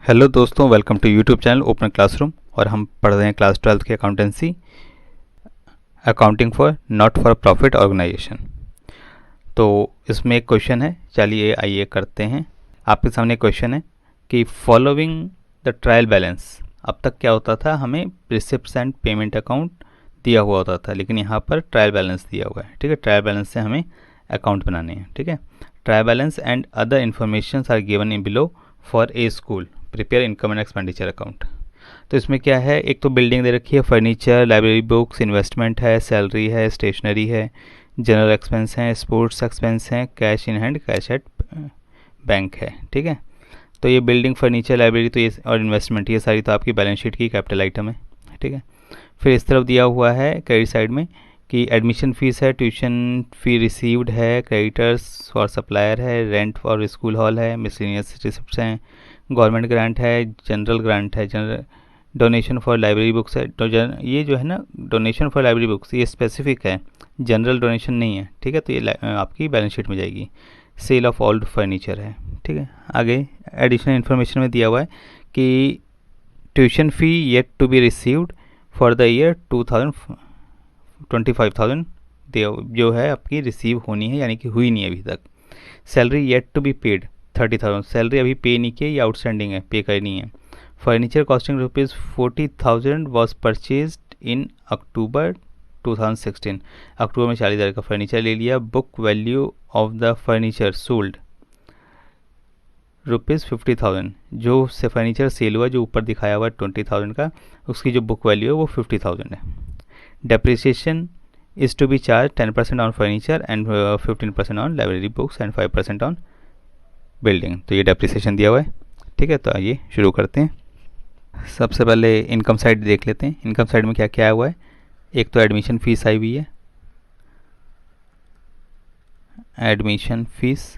Hello दोस्तों, welcome to YouTube channel open classroom. और हम पढ़ रहे हैं क्लास 12th की accountancy, accounting for not for profit organisation. तो इसमें एक क्वेश्चन है, चलिए आइए करते हैं। आपके सामने क्वेश्चन है कि फॉलोइंग द ट्रायल बैलेंस। अब तक क्या होता था, हमें रिसिप्ट्स एंड पेमेंट अकाउंट दिया हुआ होता था, लेकिन यहाँ पर ट्रायल बैलेंस दिया हुआ है। ठीक है, ट्रायल बैलेंस से हमें अकाउंट बनाने हैं। ठीक है, trial balance and other information are given in below for a school prepare income and expenditure account. तो इसमें क्या है, एक तो बिल्डिंग दे रखी है, फर्नीचर, लाइब्रेरी बुक्स, इन्वेस्टमेंट है, सैलरी है, स्टेशनरी है, जनरल एक्सपेंस है, स्पोर्ट्स एक्सपेंस है, cash in hand, cash at bank है। ठीक है, तो ये बिल्डिंग, फर्नीचर, लाइब्रेरी तो ये और इन्वेस्टमेंट, ये सारी तो आपकी बैलेंस शीट की कैपिटल आइटम है। ठीक है, फिर इस तरफ दिया हुआ है क्रेडिट साइड में कि एडमिशन फीस है, ट्यूशन फी रिसीव्ड है, क्रेडिटर्स फॉर सप्लायर है, रेंट फॉर स्कूल हॉल है, मिसलेनियस रिसिप्ट्स हैं, गवर्नमेंट ग्रांट है, जनरल ग्रांट है, general donation for library books है। तो ये जो है ना, डोनेशन फॉर लाइब्रेरी बुक्स ये स्पेसिफिक है, जनरल डोनेशन नहीं है। ठीक है, तो ये आपकी बैलेंस शीट में जाएगी। सेल ऑफ ओल्ड फर्नीचर है। ठीक है, आगे एडिशनल इन्फॉर्मेशन में दिया हुआ है कि tuition fee yet to be received for the year 25,000 जो है आपकी रिसीव होनी है, यानी कि हुई नहीं अभी तक। Salary yet to be paid 30,000, salary अभी पे नहीं की, ये आउटस्टैंडिंग है, पे करनी है। फर्नीचर कॉस्टिंग ₹40,000 वॉज परचेज्ड इन अक्टूबर 2016, अक्टूबर में 40,000 का फर्नीचर ले लिया। Book value of the furniture sold ₹50,000, जो से फर्नीचर सेल हुआ, जो ऊपर दिखाया हुआ 20,000 का, उसकी जो बुक वैल्यू है वो 50,000 है। Depreciation is to be charge 10% on furniture and 15% on library books and 5% on building. तो ये डेप्रिसिएशन दिया हुआ है। ठीक है, तो आइए शुरू करते हैं। सबसे पहले इनकम साइड देख लेते हैं। इनकम साइड में क्या क्या आया हुआ है। एक तो एडमिशन फ़ीस आई हुई है, एडमिशन फ़ीस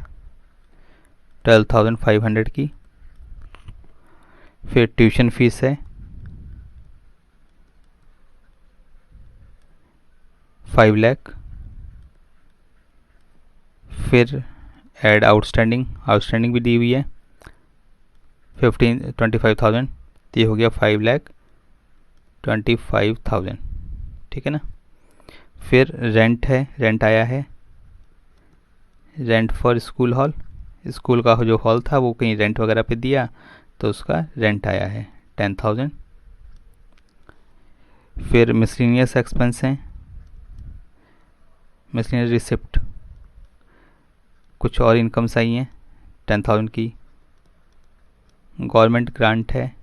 12,500 की। फिर ट्यूशन फीस है 5 लाख। फिर एड आउटस्टैंडिंग भी दी हुई है 25,000, तो ये हो गया 5,25,000। ठीक है ना। फिर रेंट है, रेंट आया है, rent for school hall, school का जो हॉल था वो कहीं रेंट वगैरह पे दिया, तो उसका रेंट आया है 10,000। फिर मिसलेनियस एक्सपेंस हैं, मिसलेनियस रिसिप्ट, कुछ और इनकम्स आई हैं 10,000 की। गवर्नमेंट ग्रांट है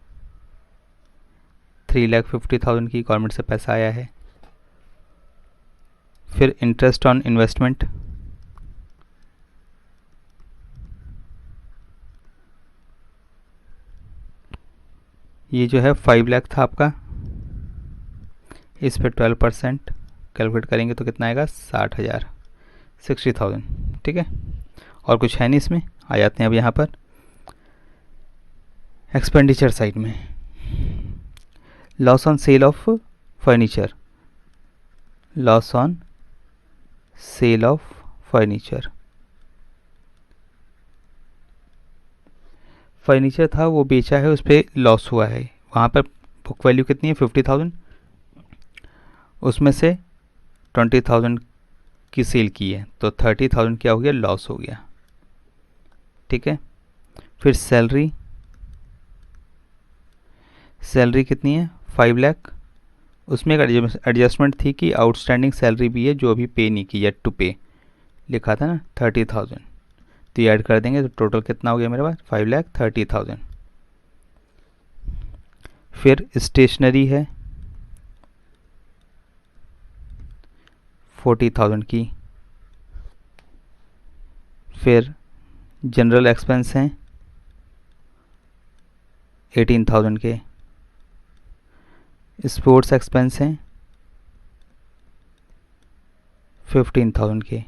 3,50,000 की, गवर्नमेंट से पैसा आया है। फिर इंटरेस्ट ऑन इन्वेस्टमेंट, ये जो है 5 लाख था आपका, इस पर 12% कैलकुलेट करेंगे तो कितना आएगा, 60,000, 60,000। ठीक है, और कुछ है नहीं इसमें। आ जाते हैं अब यहाँ पर एक्सपेंडिचर साइड में। Loss on sale of furniture, loss on sale of furniture, furniture था वो बेचा है, उस पर लॉस हुआ है। वहाँ पर बुक वैल्यू कितनी है, 50,000, उसमें से 20,000 की सेल की है, तो 30,000 क्या हो गया, लॉस हो गया। ठीक है, फिर सैलरी, सैलरी कितनी है, 5 लाख। उसमें एक एडजस्टमेंट थी कि आउटस्टैंडिंग सैलरी भी है जो अभी पे नहीं की, येट टू पे लिखा था ना, 30,000, तो ये ऐड कर देंगे तो टोटल कितना हो गया मेरे पास, 5,30,000। फिर स्टेशनरी है 40,000 की। फिर जनरल एक्सपेंस हैं 18,000 के। स्पोर्ट्स एक्सपेंस हैं 15,000 के।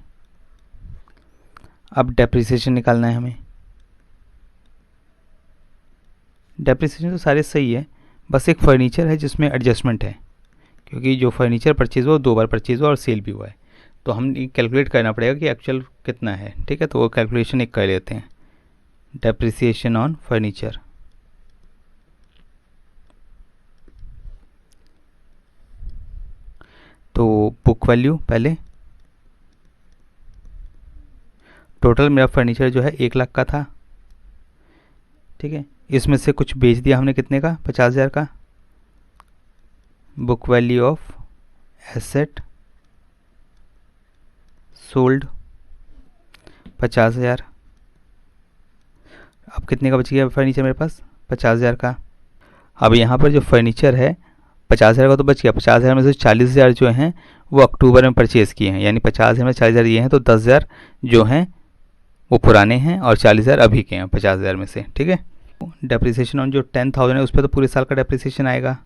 अब डेप्रिसिएशन निकालना है हमें। डेप्रिसिएशन तो सारे सही है, बस एक फ़र्नीचर है जिसमें एडजस्टमेंट है, क्योंकि जो फर्नीचर परचेज़ हुआ 2 बार परचेज़ हुआ और सेल भी हुआ है, तो हम कैलकुलेट करना पड़ेगा कि एक्चुअल कितना है। ठीक है, तो वो कैलकुलेशन एक कर लेते हैं। डेप्रिसिएशन ऑन फर्नीचर तो बुक वैल्यू पहले, टोटल मेरा फर्नीचर जो है 1 लाख का था, ठीक है। इसमें से कुछ बेच दिया हमने, कितने का, 50,000 का। Book value of asset sold 50,000। अब कितने का बच गया फर्नीचर मेरे पास, 50,000 का। अब यहाँ पर जो फर्नीचर है 50,000 का तो बच गया, 50,000 में से 40,000 जो हैं वो अक्टूबर में परचेज़ किए हैं, यानी 50,000 में 40,000 ये हैं, तो 10,000 जो हैं वो पुराने हैं और 40,000 अभी के हैं 50,000 में से, ठीक है। डेप्रिसिएशन ऑन जो 10,000 है उस पर तो पूरे साल का डेप्रिसिएशन आएगा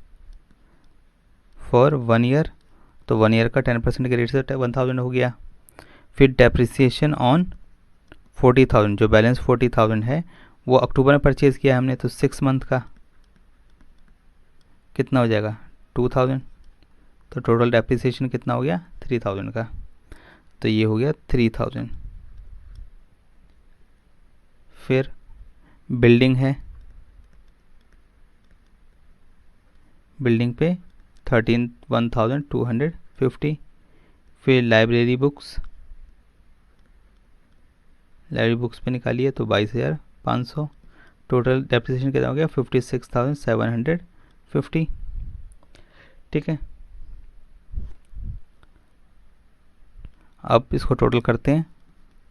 फॉर 1 ईयर, तो 1 ईयर का 10% के रेट से 1,000 हो गया। फिर डेप्रिसिएशन ऑन 40,000, जो बैलेंस 40,000 है वो अक्टूबर में परचेज़ किया हमने, तो 6 मंथ का कितना हो जाएगा, 2,000। तो टोटल डेप्रिसिएशन कितना हो गया, 3,000 का। तो ये हो गया 3,000। फिर बिल्डिंग है, बिल्डिंग पे 1,250। फिर लाइब्रेरी बुक्स पे निकालिए तो 22,500। टोटल डेप्रिसिएशन कितना हो गया, 56,750, ठीक है। अब इसको टोटल करते हैं,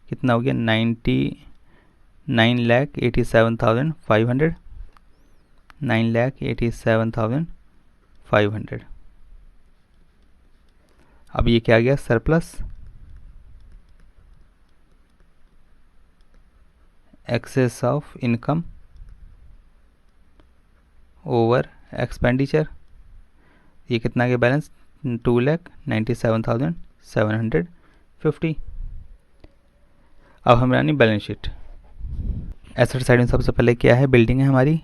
कितना हो गया, 9,87,500, 9,87,500। अब ये क्या आ गया, surplus, excess of income over expenditure. ये कितना के बैलेंस, 2,97,750। अब हमें आनी बैलेंस शीट। एसेट साइड में सबसे पहले क्या है, बिल्डिंग है हमारी।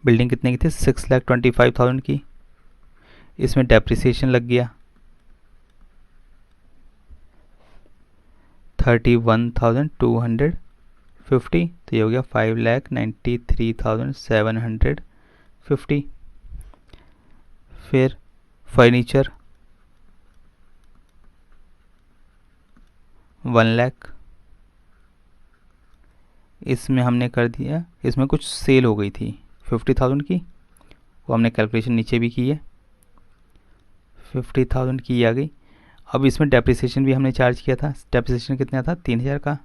बिल्डिंग कितने की थी, 6,25,000 की। इसमें डेप्रिसिएशन लग गया 31,250, तो ये हो गया 5,93,750। फिर फर्नीचर 1 लाख, इसमें हमने कर दिया, इसमें कुछ सेल हो गई थी 50,000 की, वो हमने कैलकुलेशन नीचे भी की है, 50,000 की आ गई। अब इसमें डेप्रिसिएशन भी हमने चार्ज किया था, डेप्रिसिएशन कितना था, 3,000 का।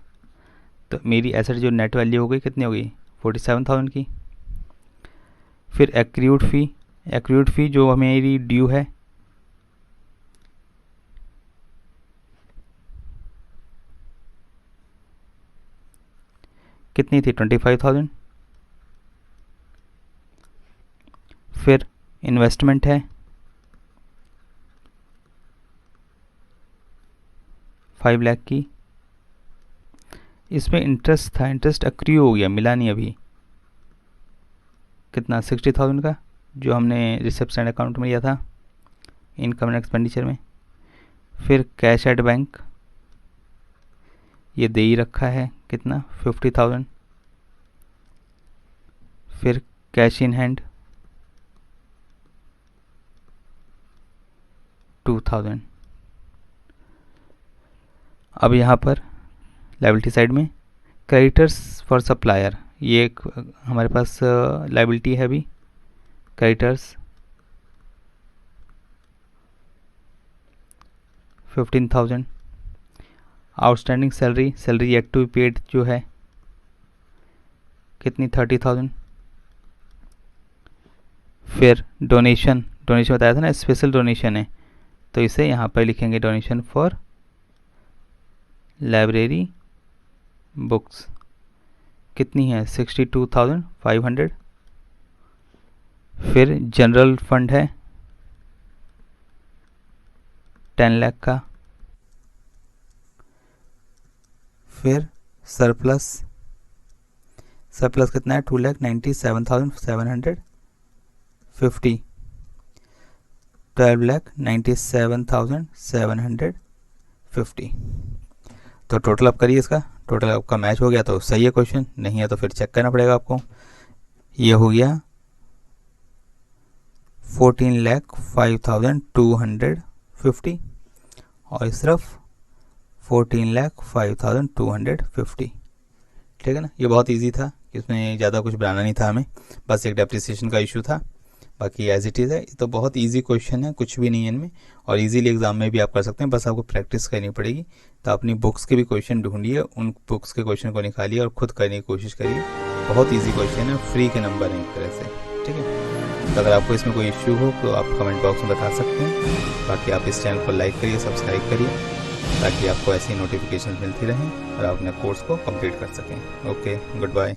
तो मेरी एसेट जो नेट वैल्यू हो गई कितनी हो गई, 47,000 की। फिर एक्रूड फ़ी जो मेरी ड्यू है, कितनी थी, 25,000। फिर इन्वेस्टमेंट है 5 लाख की। इसमें इंटरेस्ट था, इंटरेस्ट एक्रू हो गया, मिला नहीं अभी, कितना, 60,000 का, जो हमने रिसेप्शन अकाउंट में लिया था इनकम एंड एक्सपेंडिचर में। फिर कैश एट बैंक, ये दे ही रखा है, कितना, 50,000। फिर कैश इन हैंड 2,000। अब यहाँ पर लाइबिलिटी साइड में क्रेडिटर्स फॉर सप्लायर, ये एक हमारे पास लाइबिलिटी है अभी, creditors 15,000। Outstanding salary yet to be paid जो है कितनी, 30,000। फिर डोनेशन बताया था ना, स्पेशल डोनेशन है, तो इसे यहाँ पर लिखेंगे डोनेशन फॉर लाइब्रेरी बुक्स, कितनी है, 62,500। फिर जनरल फंड है 10 लाख का। फिर सरप्लस कितना है, 2,97,750, 12,97,750। तो टोटल आप करिए, इसका टोटल आपका मैच हो गया तो सही है क्वेश्चन, नहीं है तो फिर चेक करना पड़ेगा आपको। ये हो गया 14,05,250 और इस तरफ 14,05,250। ठीक है ना, ये बहुत इजी था, इसमें ज़्यादा कुछ बनाना नहीं था हमें, बस एक डेप्रिसिएशन का इशू था, बाकी एज इट इज़ है। तो बहुत इजी क्वेश्चन है, कुछ भी नहीं है इनमें, और इजीली एग्जाम में भी आप कर सकते हैं, बस आपको प्रैक्टिस करनी पड़ेगी। तो अपनी बुक्स के भी क्वेश्चन ढूंढिए, उन बुक्स के क्वेश्चन को निकालिए और खुद करने की कोशिश करिए। बहुत ईजी क्वेश्चन है, फ्री के नंबर हैं एक तरह से। ठीक है, तो अगर आपको इसमें कोई इश्यू हो तो आप कमेंट बॉक्स में बता सकते हैं। बाकी आप इस चैनल को लाइक करिए, सब्सक्राइब करिए, ताकि आपको ऐसी नोटिफिकेशन मिलती रहें और आप अपने कोर्स को कंप्लीट कर सकें। Okay, good bye.